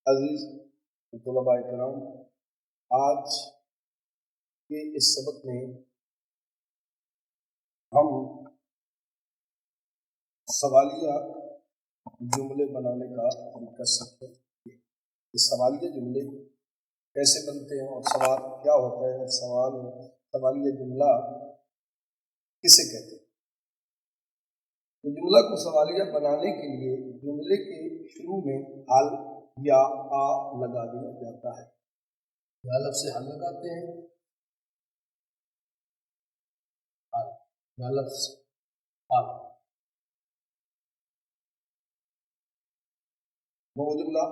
عزیز طلباء کرام، آج کے اس سبق میں ہم سوالیہ جملے بنانے کا طریقہ سیکھیں گے۔ یہ سوالیہ جملے کیسے بنتے ہیں اور سوال کیا ہوتا ہے، سوالیہ جملہ کسے کہتے ہیں۔ تو جملہ کو سوالیہ بنانے کے لیے جملے کے شروع میں حل یا آ لگا دیا جاتا ہے۔ یا لفظ سے حل لگاتے ہیں، حل یا لفظ حل، وہ جملہ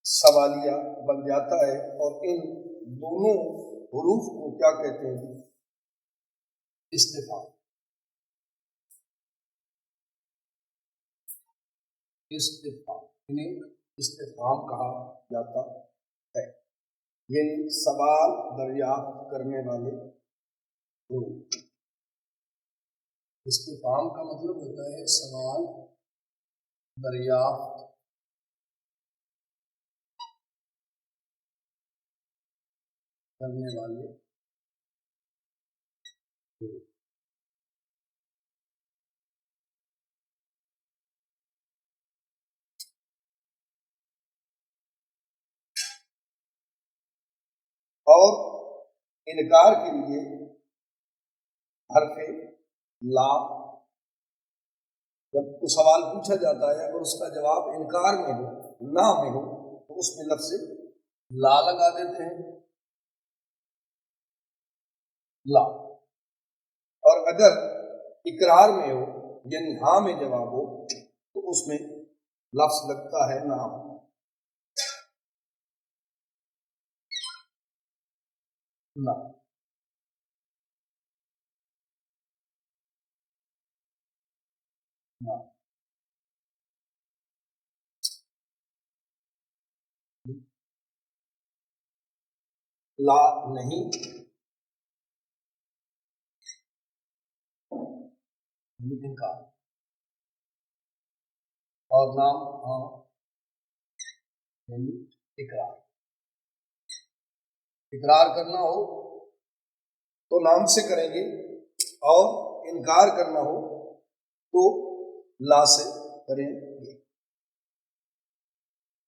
سوالیہ بن جاتا ہے۔ اور ان دونوں حروف کو کیا کہتے ہیں؟ استفہام۔ انہیں استفہام کہا جاتا ہے، یعنی سوال دریافت کرنے والے حروف۔ استفہام کا مطلب ہوتا ہے سوال دریافت کرنے والے حروف۔ اور انکار کے لیے حرف لا، جب کوئی سوال پوچھا جاتا ہے اگر اس کا جواب انکار میں ہو، نہ میں ہو، تو اس میں لفظ لا لگا دیتے ہیں، لا۔ اور اگر اقرار میں ہو یعنی ہاں میں جواب ہو تو اس میں لفظ لگتا ہے نعم۔ لا نہیں انکار، اور نام ہاں یعنی اقرار۔ اقرار کرنا ہو تو نام سے کریں گے، اور انکار کرنا ہو تو لا سے کریں گے۔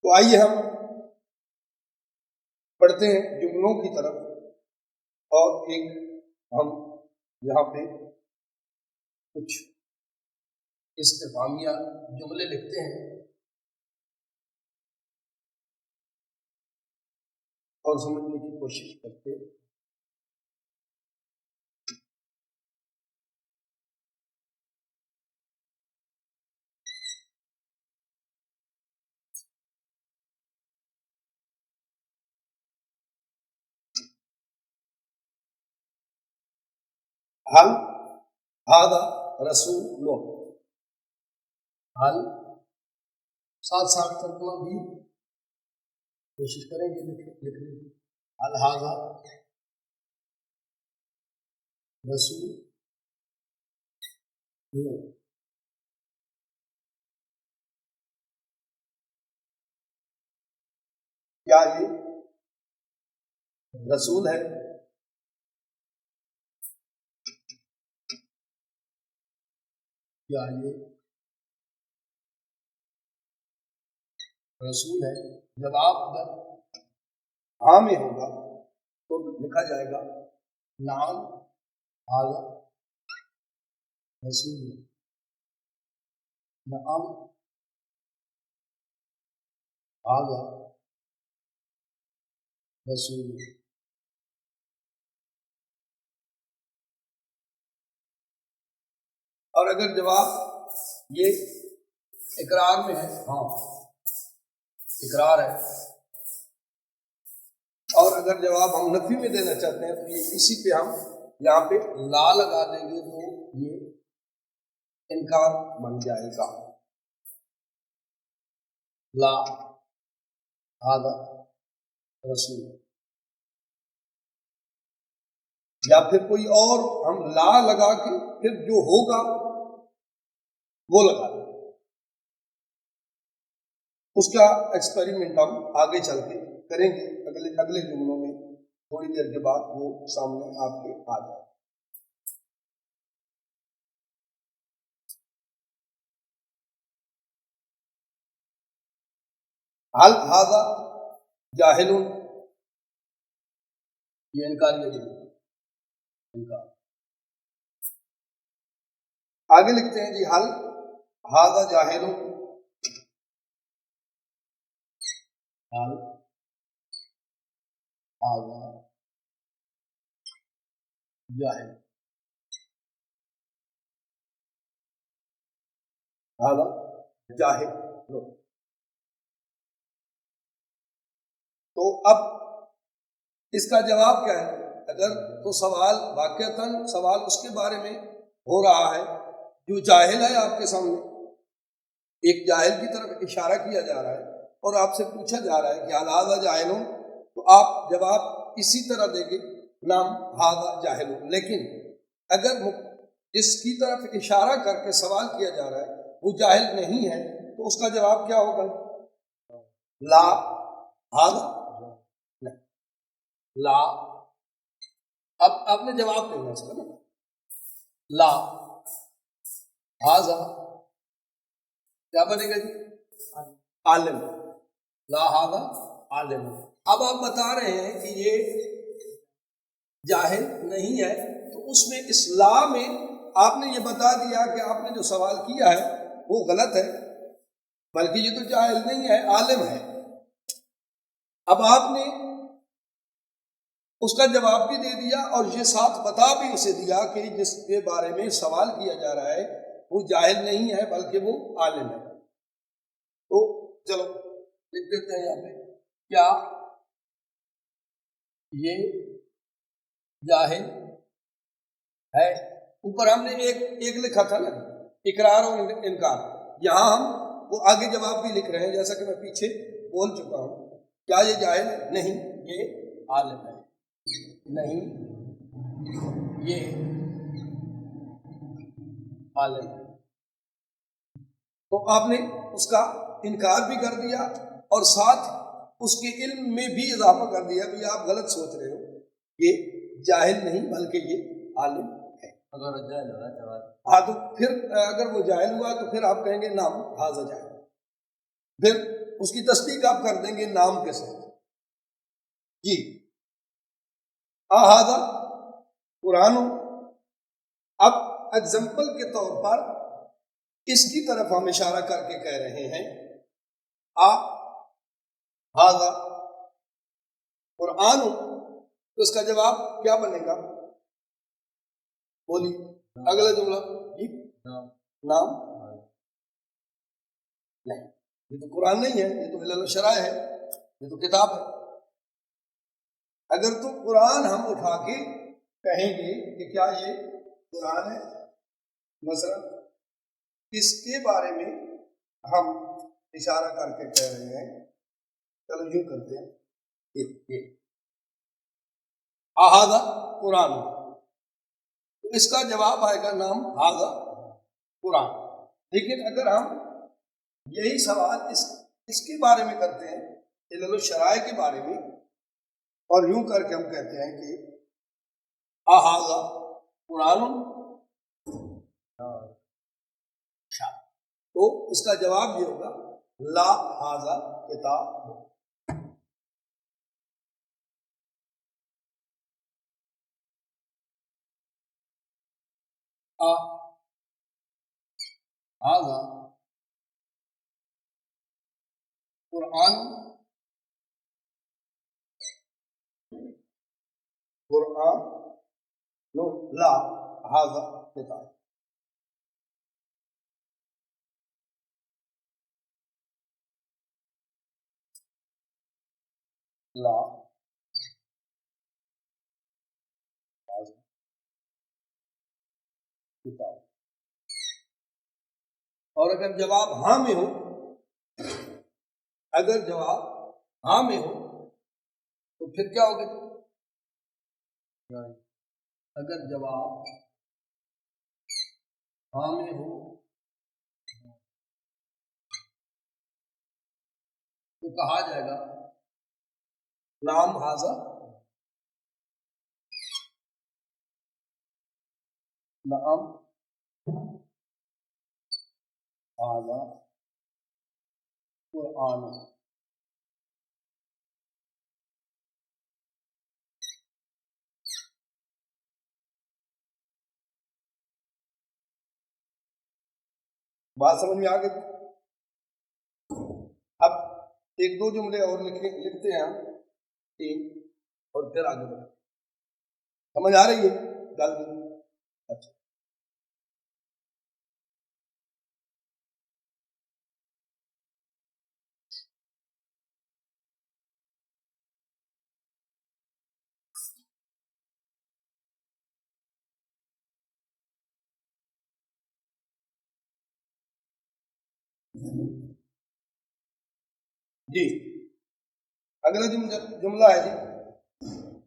تو آئیے ہم پڑھتے ہیں جملوں کی طرف، اور ایک ہم یہاں پہ کچھ استفہامیہ جملے لکھتے ہیں اور سمجھنے کی کوشش کرتے ہیں۔ حل ھذا رسول، حل ساتھ ساتھ ترجمہ بھی کوشش کریں گے لکھنے کی۔ حل ھذا رسول، کیا یہ رسول ہے؟ کیا یہ رسول ہے؟ جواب اگر ہاں میں ہوگا تو لکھا جائے گا نعم ھذا رسول، نعم ھذا رسول۔ اور اگر جواب یہ اقرار میں ہے، ہاں اقرار ہے، اور اگر جواب ہم نفی میں دینا چاہتے ہیں تو یہ اسی پہ ہم یہاں پہ لا لگا دیں گے تو یہ انکار بن جائے گا۔ لا ھذا رسول، یا پھر کوئی اور ہم لا لگا کے پھر جو ہوگا وہ لگا دیں۔ اس کا ایکسپیریمنٹ ہم آگے چل کے کریں گے، اگلے جملوں میں تھوڑی دیر کے بعد وہ سامنے آپ کے آ جائے۔ حل ھذا جاہل، یہ انکاریہ جملہ، انکار۔ آگے لکھتے ہیں جی حل ھذا جاہل، حل ھذا جاہل، ھذا جاہل۔ تو اب اس کا جواب کیا ہے؟ اگر تو سوال واقعتاً سوال اس کے بارے میں ہو رہا ہے جو جاہل ہے آپ کے سامنے، ایک جاہل کی طرف اشارہ کیا جا رہا ہے اور آپ سے پوچھا جا رہا ہے کہ ھذا جاہل، تو آپ جواب اسی طرح دیں گے، نام ھذا جاہل۔ لیکن اگر جس کی طرف اشارہ کر کے سوال کیا جا رہا ہے وہ جاہل نہیں ہے تو اس کا جواب کیا ہوگا؟ لا ھذا، لا۔ اب آپ نے جواب دینا اس کا نا، لا ھذا کیا بنے گا جی؟ عالم، لا ھذا عالم۔ اب آپ بتا رہے ہیں کہ یہ جاہل نہیں ہے، تو اس میں اس لا میں آپ نے یہ بتا دیا کہ آپ نے جو سوال کیا ہے وہ غلط ہے، بلکہ یہ تو جاہل نہیں ہے، عالم ہے۔ اب آپ نے اس کا جواب بھی دے دیا اور یہ ساتھ بتا بھی اسے دیا کہ جس کے بارے میں سوال کیا جا رہا ہے وہ جاہل نہیں ہے بلکہ وہ عالم ہے۔ تو چلو لکھ دیتے ہیں یہاں پہ، کیا یہ جاہل ہے؟ اوپر ہم نے ایک لکھا تھا نا، اقرار اور انکار، یہاں ہم وہ آگے جواب بھی لکھ رہے ہیں جیسا کہ میں پیچھے بول چکا ہوں۔ کیا یہ جاہل ہے؟ نہیں، یہ عالم ہے۔ نہیں، یہ عالم ہے۔ تو آپ نے اس کا انکار بھی کر دیا اور ساتھ اس کے علم میں بھی اضافہ کر دیا کہ آپ غلط سوچ رہے ہو، یہ جاہل نہیں بلکہ یہ عالم ہے۔ اگر جاہل ہوا ہاں تو پھر اگر وہ جاہل ہوا تو پھر آپ کہیں گے نام ھذا جاہل، پھر اس کی تصدیق آپ کر دیں گے نام کے ساتھ۔ جی ھذا قرآن۔ اب ایگزامپل کے طور پر اس کی طرف ہم اشارہ کر کے کہہ رہے ہیں ھذا قرآن، تو اس کا جواب کیا بنے گا؟ بولی اگلا جملہ جی، نام نہیں، یہ تو قرآن نہیں ہے، یہ تو علل الشرائع ہے، یہ تو کتاب ہے۔ اگر تو قرآن ہم اٹھا کے کہیں گے کہ کیا یہ قرآن ہے، مثلا اس کے بارے میں ہم اشارہ کر کے کہہ رہے ہیں، چلو یوں کرتے ہیں، ھذا قرآن، تو اس کا جواب آئے گا نام ھذا قرآن۔ لیکن اگر ہم یہی سوال اس کے بارے میں کرتے ہیں، علل الشرائع کے بارے میں، اور یوں کر کے ہم کہتے ہیں کہ ھذا قرآن، تو اس کا جواب یہ ہوگا لا ھذا کتاب۔ ھذا قرآن، قرآن لا ھذا کتاب۔ لا ھذا کتاب۔ اور اگر جواب ہاں میں ہو، اگر جواب ہاں میں ہو تو پھر کیا ہوگا؟ اگر جواب ہاں میں ہو تو کہا جائے گا نام ہاذا، نام ہاذا قرآن۔ بات سمجھ میں آ گئی؟ اب ایک دو جملے اور لکھتے ہیں ہم، تین، اور پھر آگے بڑھتے۔ سمجھ آ رہی ہے گل؟ اچھا جی، اگلا جملہ ہے جی،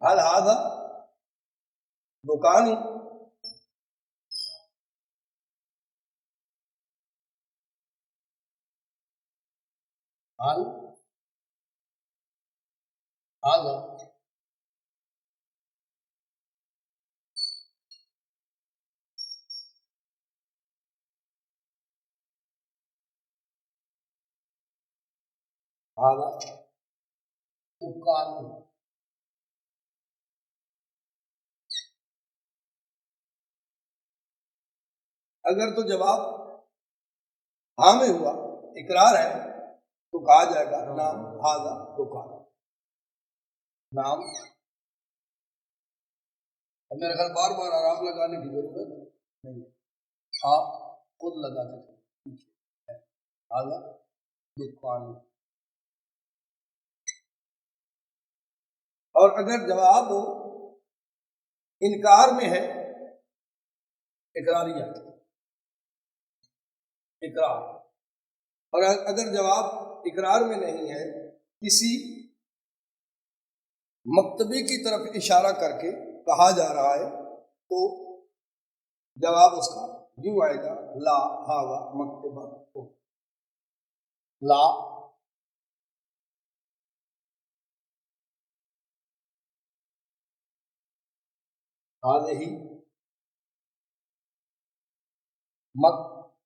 حل ہاذا دکان، حل ہاذا ہاذا دکان۔ اگر تو جواب ہاں میں ہوا، اقرار ہے، تو کہا جائے گا نام ہاذا دکان، نام۔ اب میرے خیال بار بار آرام لگانے کی ضرورت نہیں ہے، آپ خود لگاتے تھے ہاذا دکان۔ اور اگر جواب انکار میں ہے، اقراریہ، اقرار، اور اگر جواب اقرار میں نہیں ہے، کسی مکتبے کی طرف اشارہ کر کے کہا جا رہا ہے، تو جواب اس کا یوں آئے گا لا ہاذا مکتبہ، لا ہذہ مکتبہ،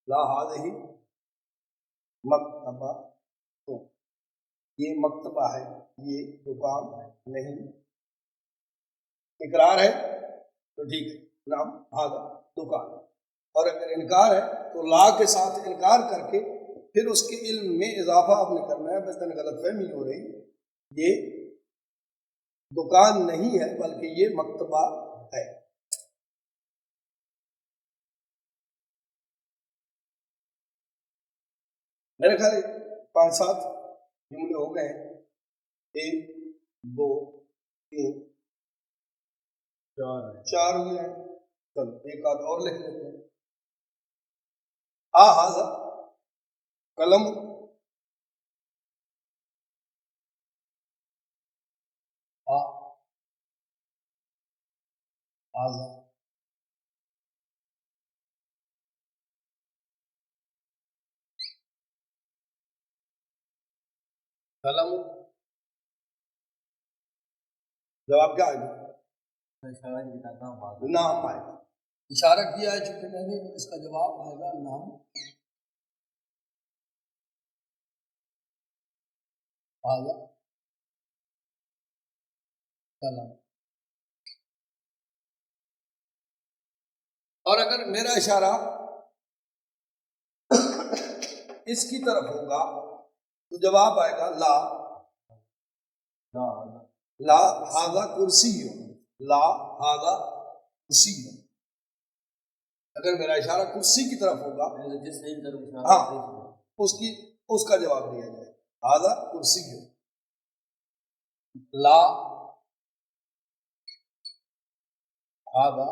لا ہذہ مکتبہ، تو یہ مکتبہ ہے، یہ دکان نہیں۔ اقرار ہے تو ٹھیک ہے، نام ہاذا دکان، اور اگر انکار ہے تو لا کے ساتھ انکار کر کے پھر اس کے علم میں اضافہ آپ نے کرنا ہے، بس غلط فہمی ہو رہی، یہ دکان نہیں ہے بلکہ یہ مکتبہ ہے۔ میرے خیال 5-7 جملے ہو گئے، 1 2 3 4 ہوئے ہیں، چلو ایک آدھ اور لکھ لیتے ہیں۔ ہاذا قلم، ہاذا قلم، جواب کیا آئے گا؟ نام آئے گا، اشارہ کیا ہے چونکہ میں نے، اس کا جواب آئے گا نام ہاذا قلم۔ اور اگر میرا اشارہ اس کی طرف ہوگا تو جواب آئے گا لا لا ہاذا کرسی، لا ہاذا کرسی۔ اگر میرا اشارہ کرسی کی طرف ہوگا، ہاں، اس کا جواب دیا جائے ہاذا کرسی، لا ہاذا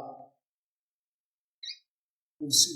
کرسی۔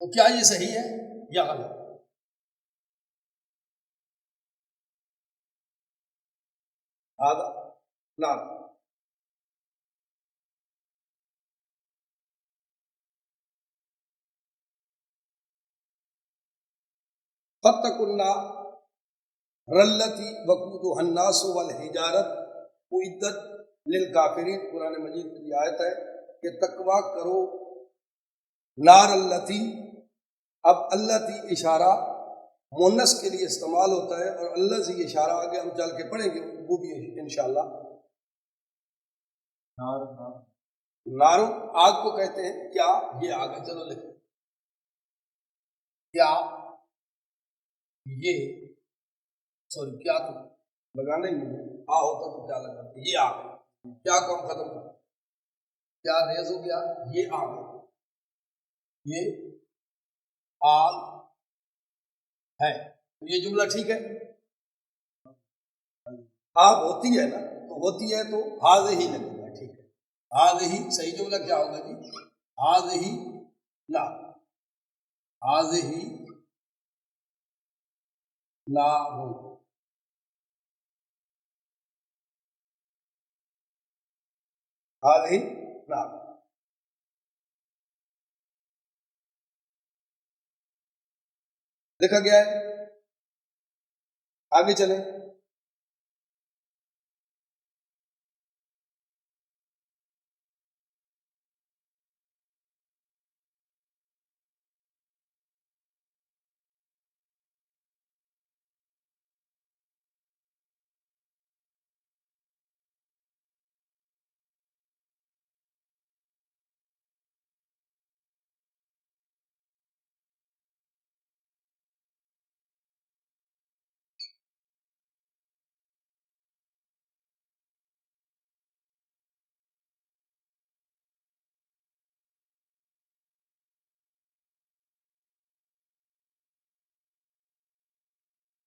تو کیا یہ صحیح ہے یا غلط؟ آدھا نام فتق النار رلتی وقودها الناس والحجارت اعدت للکافرین، قرآن مجید کی آیت ہے کہ تقویٰ کرو نار التی. اب التی اشارہ مونس کے لیے استعمال ہوتا ہے، اور اللہ سے اشارہ آگے ہم چل کے پڑھیں گے وہ بھی انشاءاللہ. نارو آگ کو کہتے ہیں. کیا یہ آگ ہے؟ چلو لکھیں. کیا یہ سوری کیا تو لگانا ہی نہیں ہے، آ ہوتا تو کیا لگاتے. یہ آگ کیا کام ختم کر کیا ریز ہو گیا. یہ آگ ہے، یہ آگ ہے. یہ جملہ ٹھیک ہے. آگ ہوتی ہے نا، تو ہوتی ہے تو ہاض ہی لگے گا. ٹھیک ہے. ہاض ہی صحیح جملہ کیا ہوگا جی؟ ہاض ہی لا ہاض ہی لا ہو. ہاض ہی لا لکھا گیا ہے. آگے چلیں.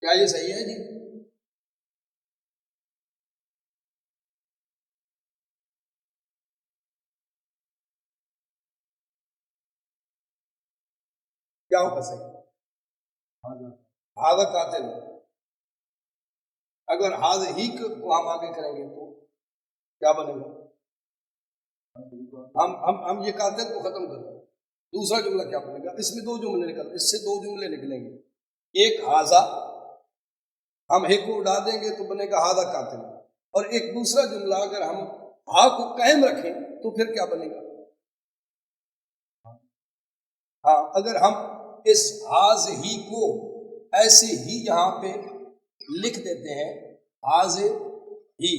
کیا یہ صحیح ہے جی؟ کیا ہوگا صحیح؟ ہاضا قاتل. اگر ہاض ہی کو ہم آگے کریں گے تو کیا بنے گا؟ ہم یہ قاتل کو ختم کر دیں. دوسرا جملہ کیا بنے گا؟ اس میں دو جملے نکل اس سے دو جملے نکلیں گے. ایک ہاضا، ہم ہی کو اڑا دیں گے تو بنے گا ہاضا قاتل. اور ایک دوسرا جملہ اگر ہم ہا کو قائم رکھیں تو پھر کیا بنے گا؟ ہاں، اگر ہم اس ہاض ہی کو ایسے ہی یہاں پہ لکھ دیتے ہیں ہاض ہی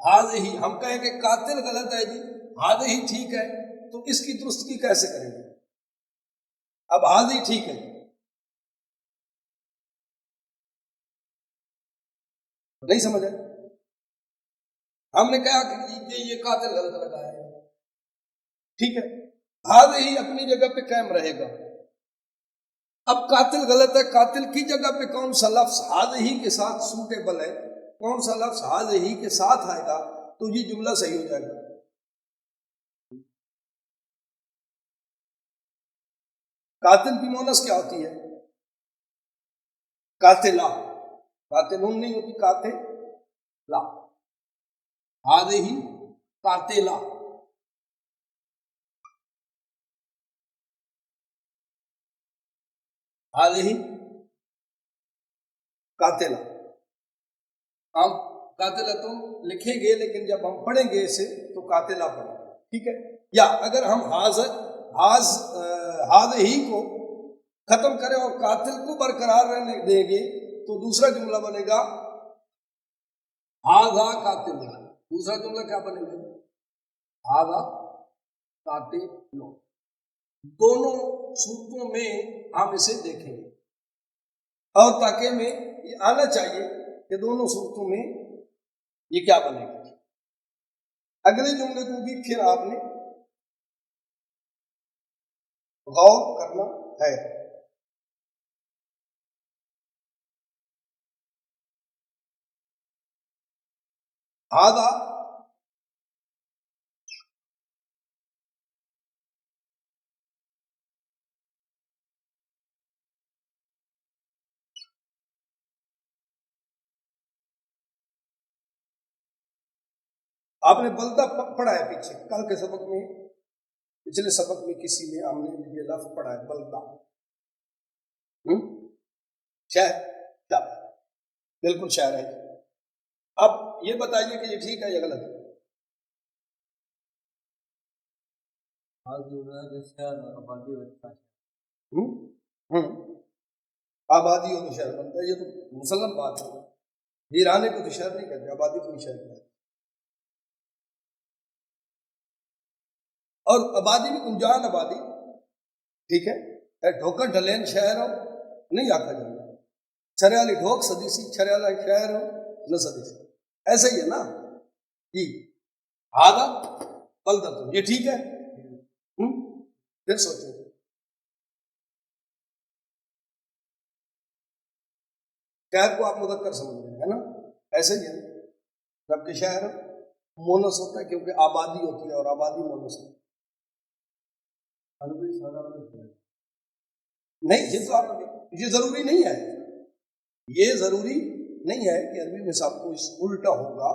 ہاض ہی، ہم کہیں کہ قاتل غلط ہے جی، ہاض ہی ٹھیک ہے، تو اس کی درستگی کیسے کریں گے؟ اب ہاض ہی ٹھیک ہے، نہیں سمجھا؟ ہم نے کہا کہ یہ قاتل غلط لگایا ہے، ٹھیک ہے، ہاض ہی اپنی جگہ پہ قائم رہے گا. اب قاتل غلط ہے، قاتل کی جگہ پہ کون سا لفظ ہاض ہی کے ساتھ سوٹیبل ہے، کون سا لفظ ہاض ہی کے ساتھ آئے گا تو یہ جملہ صحیح ہو جائے گا. قاتل کی مونس کیا ہوتی ہے؟ قاتلہ. قاتلون نہیں ہوتی، قاتلہ. ہاض ہی قاتلہ. ہاض ہی قاتلہ. ہم قاتلہ تو لکھیں گے لیکن جب ہم پڑھیں گے اسے تو قاتلہ پڑھیں گے. ٹھیک ہے. یا اگر ہم ہاض ہی کو ختم کریں اور قاتل کو برقرار رہنے دیں گے تو دوسرا جملہ بنے گا ہاضا قاتل. دوسرا جملہ کیا بنے گا؟ ہاضا قاتل. دونوں صورتوں میں ہم اسے دیکھیں گے، اور تاکہ میں یہ آنا چاہیے کہ دونوں صورتوں میں یہ کیا بنے گا. اگلے جملے کو بھی پھر آپ نے غور کرنا ہے. ہاضا آپ نے بلدہ پڑھا ہے پیچھے کل کے سبق میں، پچھلے سبق میں کسی نے ہم نے یہ لفظ پڑھا ہے بلدہ، شہر، بالکل شہر ہے۔ اب یہ بتائیے کہ یہ ٹھیک ہے یا غلط ہے؟ آبادی ہو تو شہر بنتا ہے، یہ تو مسلم بات ہے، ویرانے کو تو شہر نہیں کہتے، آبادی کو ہی شہر کہتے۔ اور آبادی بھی انجان آبادی، ٹھیک ہے، ڈھوکر ڈھلین شہر ہو نہیں آکھا جائے گا، چھریالی ڈھوک صدی سی چھریالا شہر ہو نہ صدی سی، ایسا ہی ہے نا جی۔ آگا بلدہ تو یہ ٹھیک ہے، پھر سوچیں شہر کو آپ مذکر سمجھ رہے ہیں نا، ایسے ہی ہے، جبکہ شہر مونس ہوتا ہے کیونکہ آبادی ہوتی ہے اور آبادی مونس ہوتی ہے۔ نہیں یہ ضروری نہیں ہے، یہ ضروری نہیں ہے کہ عربی میں سب کو الٹا ہوگا،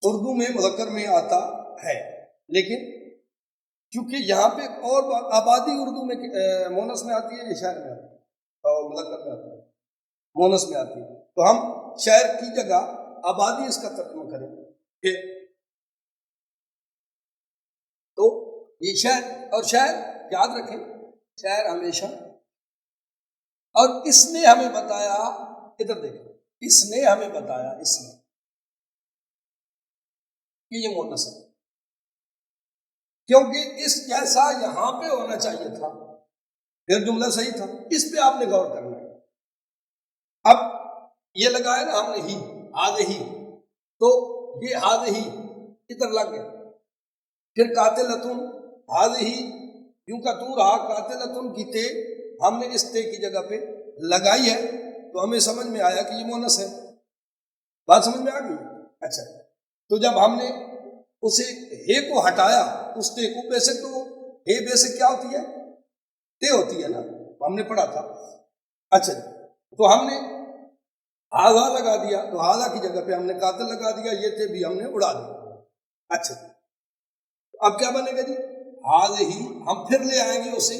اردو میں مذکر میں آتا ہے، لیکن کیونکہ یہاں پہ اور آبادی اردو میں مونس میں آتی ہے یا شہر میں آتی ہے اور مذکر میں آتی ہے، مونس میں آتی ہے، تو ہم شہر کی جگہ آبادی اس کا ترجمہ کریں پھر تو یہ شہر، اور شہر یاد رکھیں شہر ہمیشہ، اور اس نے ہمیں بتایا، ادھر دیکھیں، اس نے ہمیں بتایا، اس نے کہ یہ مونس ہے کیونکہ اس جیسا یہاں پہ ہونا چاہیے تھا، پھر جملہ صحیح تھا، اس پہ آپ نے غور کرنا ہے۔ اب یہ لگایا نا ہم نے ہی، ہاض ہی، تو یہ ہاض ہی ادھر لگ گیا، پھر قاتلتن ہاض ہی یوں کا تو رہا، قاتلتن کی تے ہم نے اس تے کی جگہ پہ لگائی ہے، تو ہمیں سمجھ میں آیا کہ یہ مونس ہے، بات سمجھ میں آ گئی؟ اچھا، تو جب ہم نے اسے ہے کو ہٹایا، اس تے کو، بیسک تو ہے بیسک کیا ہوتی ہے؟ تے ہوتی ہے نا، ہم نے پڑھا تھا۔ اچھا تو ہم نے ہاضا لگا دیا، تو ہاضا کی جگہ پہ ہم نے قاتل لگا دیا، یہ تے بھی ہم نے اڑا دیا۔ اچھا اب کیا بنے گا جی؟ ہاض ہی، ہم پھر لے آئیں گے اسی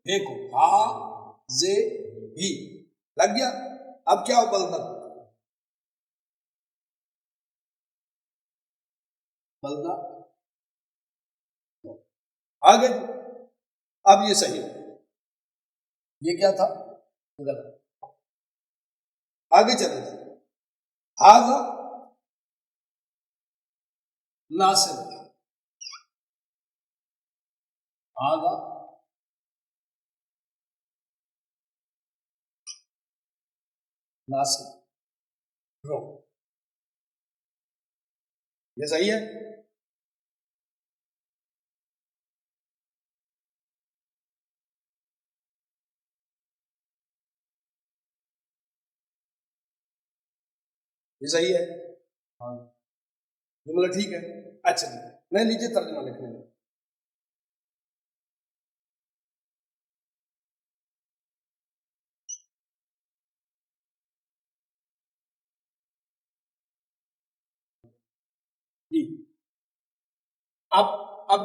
ہے کو، ہاض ہی لگ گیا، اب کیا ہو بلدہ، بلدہ آگے، اب یہ صحیح ہے، یہ کیا تھا؟ غلط، آگے چلے تھے، ہاضا ناصر، ہاضا ناصر رو، یہ صحیح ہے، یہ صحیح ہے، جملہ ٹھیک ہے۔ اچھا میں نیچے ترجمہ لکھنے دوں، جی اب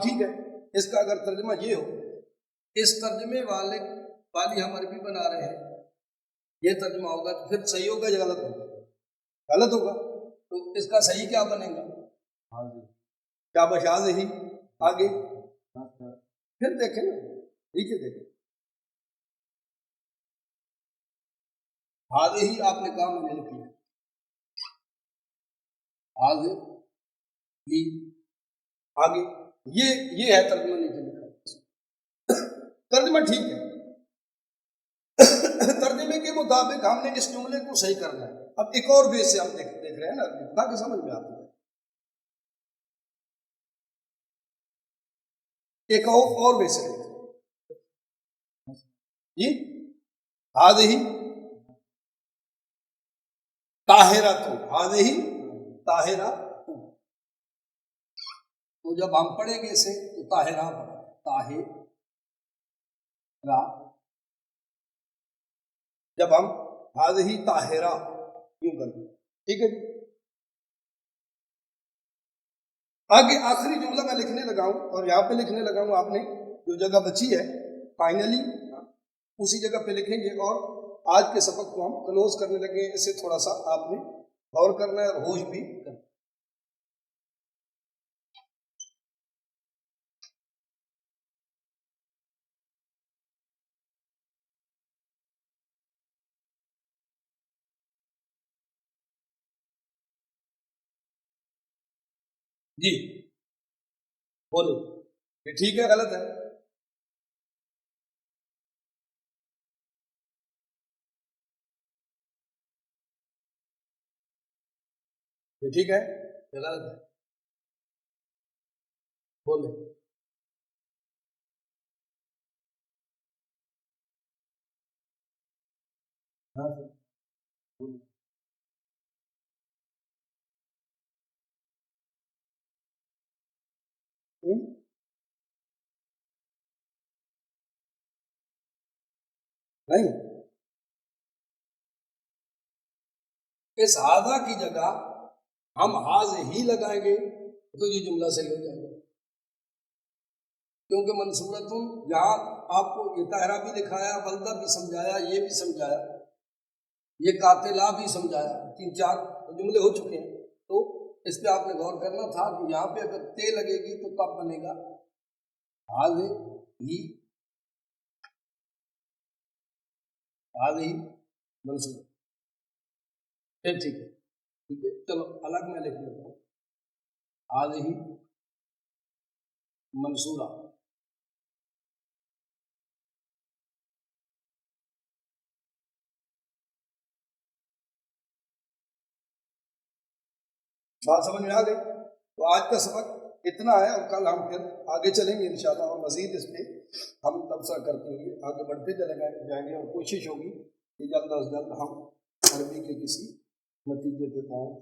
ٹھیک ہے، اس کا اگر ترجمہ یہ ہو، اس ترجمے والی ہم عربی بنا رہے ہیں، یہ ترجمہ ہوگا تو پھر صحیح ہوگا یا غلط ہوگا؟ غلط ہوگا، تو اس کا صحیح کیا بنے گا؟ کیا بشاز ہی، آگے پھر دیکھیں نا، نیچے دیکھیں، حاضر ہی آپ نے کہا، میں نے لکھ لیا، حاضر ہی، آگے یہ ہے ترجمہ، نیچے لکھا ترجمہ ٹھیک ہے۔ ترجمے کے مطابق ہم نے اس جملے کو صحیح کرنا ہے۔ اب ایک اور بیس سے ہم دیکھ رہے ہیں نا، تاکہ سمجھ میں آتی ہے، ایک اور بیس سے جی، حاضر ہی طاہرہ تو، حاضر ہی طاہرہ تو جب ہم پڑھیں گے اسے تو طاہرہ پڑھیں، طاہرہ، جب ہم حاضر ہی طاہرہ یوں کریں ٹھیک ہے جی. آگے آخری جملہ میں لکھنے لگا ہوں اور یہاں پہ لکھنے لگا ہوں. آپ نے جو جگہ بچی ہے فائنلی اسی جگہ پہ لکھیں گے اور آج کے سبق کو ہم کلوز کرنے لگے ہیں. اسے تھوڑا سا آپ نے غور کرنا ہے اور ہوش بھی کرنا ہے. جی بولو یہ ٹھیک ہے غلط ہے؟ یہ ٹھیک ہے یا غلط ہے؟ بولو. ہاں سر بولو. نہیں اس ہادہ کی جگہ ہم حاض ہی لگائیں گے تو یہ جملہ صحیح ہو جائے گا. کیونکہ منصورتن یہاں آپ کو یہ طاہرہ بھی دکھایا, بلدہ بھی سمجھایا, یہ بھی سمجھایا, یہ قاتلہ بھی سمجھایا, 3-4 جملے ہو چکے ہیں. تو اس پہ آپ نے غور کرنا تھا کہ یہاں پہ اگر تے لگے گی تو کب بنے گا حاض ہی, حاض ہی منصور. پھر ٹھیک ہے, ٹھیک ہے چلو الگ میں لکھ لیتا ہوں حاض ہی منصورہ. بات سمجھ میں آ گئی؟ تو آج کا سبق اتنا ہے اور کل ہم پھر آگے چلیں گے انشاءاللہ اور مزید اس پہ ہم تبصرہ کرتے ہوئے آگے بڑھتے چلے جائیں گے اور کوشش ہوگی کہ جلد از جلد ہم عربی کے کسی نتیجے پہ پہنچ